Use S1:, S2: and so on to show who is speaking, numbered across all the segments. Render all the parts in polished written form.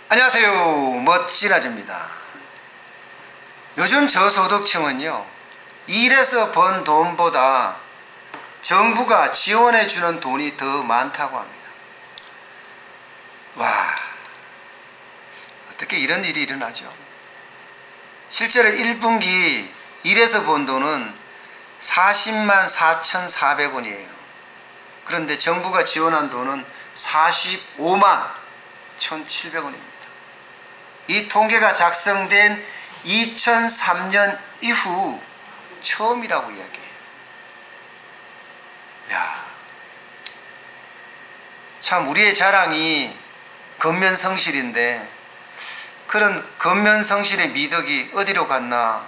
S1: 안녕하세요, 멋진 아재입니다. 요즘 저소득층은요, 일해서 번 돈보다 정부가 지원해주는 돈이 더 많다고 합니다. 와, 어떻게 이런 일이 일어나죠? 실제로 1분기 일해서 번 돈은 40만 4,400원이에요. 그런데 정부가 지원한 돈은 45만 1,700원입니다. 이 통계가 작성된 2003년 이후 처음이라고 이야기해요. 야, 참 우리의 자랑이 근면성실인데 그런 근면성실의 미덕이 어디로 갔나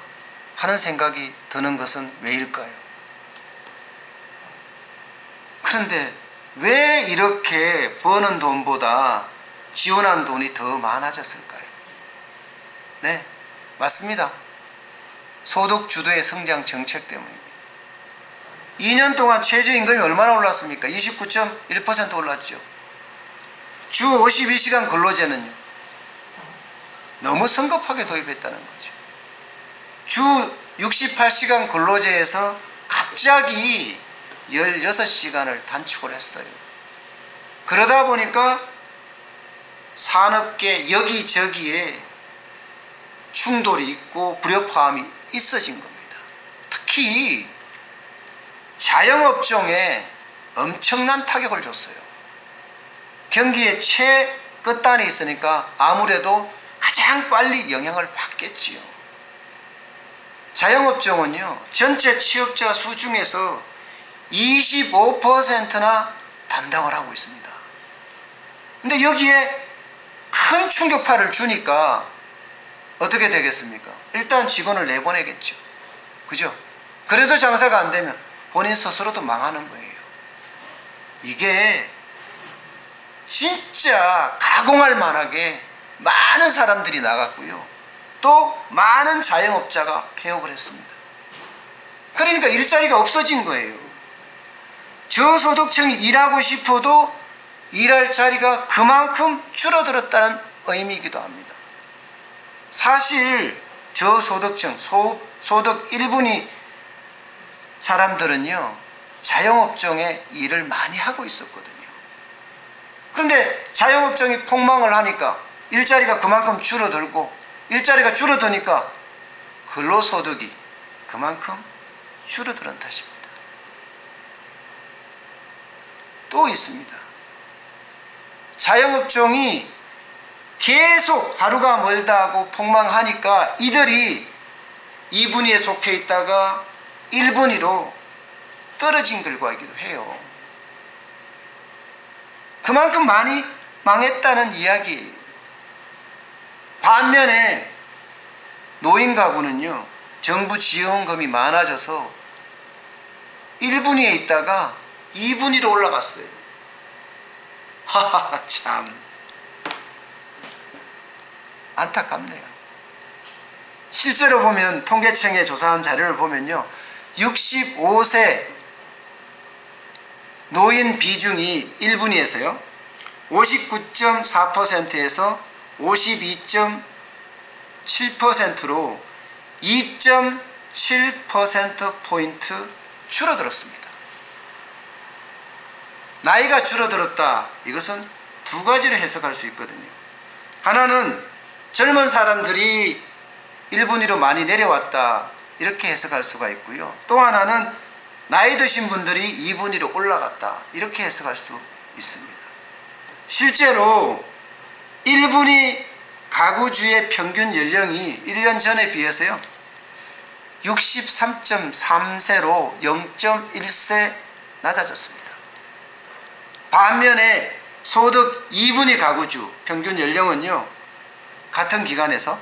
S1: 하는 생각이 드는 것은 왜일까요? 그런데 왜 이렇게 버는 돈보다 지원한 돈이 더 많아졌을까요? 네, 맞습니다. 소득 주도의 성장 정책 때문입니다. 2년 동안 최저임금이 얼마나 올랐습니까? 29.1% 올랐죠. 주 52시간 근로제는요, 너무 성급하게 도입했다는 거죠. 주 68시간 근로제에서 갑자기 16시간을 단축을 했어요. 그러다 보니까 산업계 여기저기에 충돌이 있고 불협화음이 있어진 겁니다. 특히 자영업종에 엄청난 타격을 줬어요. 경기의 최끝단에 있으니까 아무래도 가장 빨리 영향을 받겠지요. 자영업종은요, 전체 취업자 수 중에서 25%나 담당을 하고 있습니다. 근데 여기에 큰 충격파를 주니까 어떻게 되겠습니까? 일단 직원을 내보내겠죠. 그죠? 그래도 장사가 안 되면 본인 스스로도 망하는 거예요. 이게 진짜 가공할 만하게 많은 사람들이 나갔고요. 또 많은 자영업자가 폐업을 했습니다. 그러니까 일자리가 없어진 거예요. 저소득층이 일하고 싶어도 일할 자리가 그만큼 줄어들었다는 의미이기도 합니다. 사실 저소득층, 소득 1분위 사람들은요, 자영업종에 일을 많이 하고 있었거든요. 그런데 자영업종이 폭망을 하니까 일자리가 그만큼 줄어들고, 일자리가 줄어드니까 근로소득이 그만큼 줄어드는 탓입니다. 또 있습니다. 자영업종이 계속 하루가 멀다 하고 폭망하니까 이들이 2분위에 속해 있다가 1분위로 떨어진 결과이기도 해요. 그만큼 많이 망했다는 이야기예요. 반면에 노인 가구는요, 정부 지원금이 많아져서 1분위에 있다가 2분위로 올라갔어요. 하하하, 참 안타깝네요. 실제로 보면 통계청에 조사한 자료를 보면요, 65세 노인 비중이 1분위에서요 59.4%에서 52.7%로 2.7%포인트 줄어들었습니다. 나이가 줄어들었다, 이것은 두 가지로 해석할 수 있거든요. 하나는 젊은 사람들이 1분위로 많이 내려왔다, 이렇게 해석할 수가 있고요. 또 하나는 나이 드신 분들이 2분위로 올라갔다, 이렇게 해석할 수 있습니다. 실제로 1분위 가구주의 평균 연령이 1년 전에 비해서요 63.3세로 0.1세 낮아졌습니다. 반면에 소득 2분위 가구주 평균 연령은요, 같은 기간에서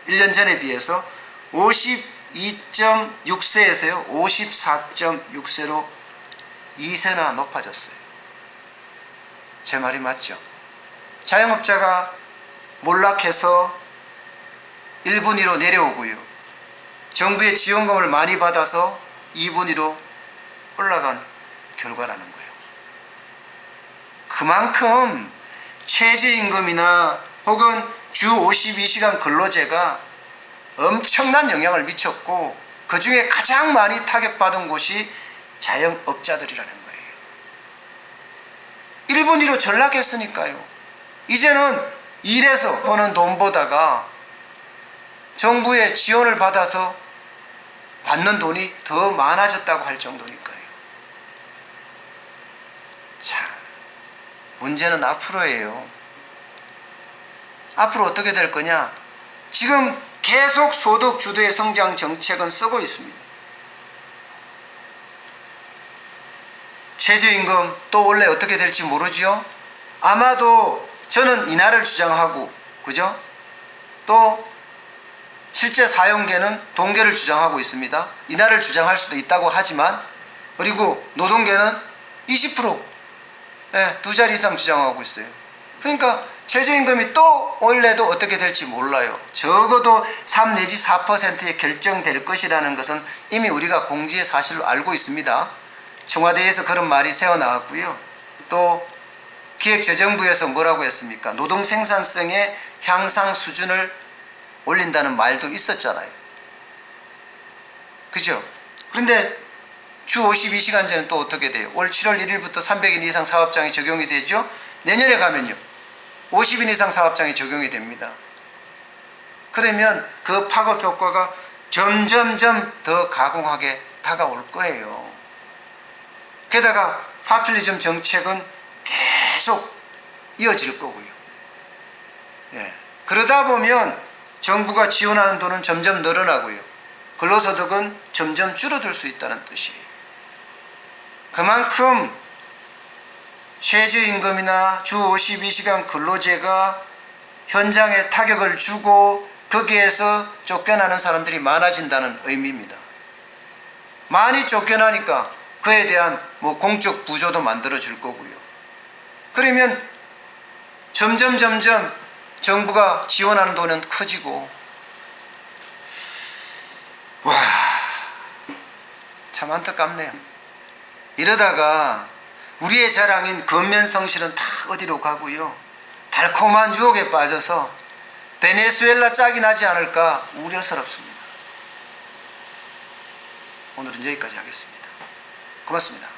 S1: 1년 전에 비해서 52.6세에서요 54.6세로 2세나 높아졌어요. 제 말이 맞죠? 자영업자가 몰락해서 1분위로 내려오고요, 정부의 지원금을 많이 받아서 2분위로 올라간 결과라는 거예요. 그만큼 최저임금이나 혹은 주 52시간 근로제가 엄청난 영향을 미쳤고 그 중에 가장 많이 타격받은 곳이 자영업자들이라는 거예요. 1분 1로 전락했으니까요. 이제는 일해서 버는 돈보다가 정부의 지원을 받아서 받는 돈이 더 많아졌다고 할 정도니까요. 자, 문제는 앞으로예요. 앞으로 어떻게 될 거냐? 지금 계속 소득 주도의 성장 정책은 쓰고 있습니다. 최저임금 또 원래 어떻게 될지 모르죠. 아마도 저는 인하를 주장하고, 그죠? 또 실제 사용계는 동계를 주장하고 있습니다. 인하를 주장할 수도 있다고 하지만, 그리고 노동계는 20%, 두 자리 이상 주장하고 있어요. 그러니까 최저임금이 또 원래도 어떻게 될지 몰라요. 적어도 3 내지 4%에 결정될 것이라는 것은 이미 우리가 공지의 사실로 알고 있습니다. 청와대에서 그런 말이 새어나왔고요. 또 기획재정부에서 뭐라고 했습니까? 노동 생산성의 향상 수준을 올린다는 말도 있었잖아요. 그죠? 그런데 주 52시간제는 또 어떻게 돼요? 올 7월 1일부터 300인 이상 사업장이 적용이 되죠? 내년에 가면요 50인 이상 사업장이 적용이 됩니다. 그러면 그 파급 효과가 점점점 더 가공하게 다가올 거예요. 게다가 파퓰리즘 정책은 계속 이어질 거고요. 그러다 보면 정부가 지원하는 돈은 점점 늘어나고요. 근로소득은 점점 줄어들 수 있다는 뜻이에요. 그만큼 최저임금이나 주 52시간 근로제가 현장에 타격을 주고 거기에서 쫓겨나는 사람들이 많아진다는 의미입니다. 많이 쫓겨나니까 그에 대한 공적 부조도 만들어 줄 거고요. 그러면 점점 정부가 지원하는 돈은 커지고, 와, 참 안타깝네요. 이러다가 우리의 자랑인 근면성실은 다 어디로 가고요. 달콤한 유혹에 빠져서 베네수엘라 짝이 나지 않을까 우려스럽습니다. 오늘은 여기까지 하겠습니다. 고맙습니다.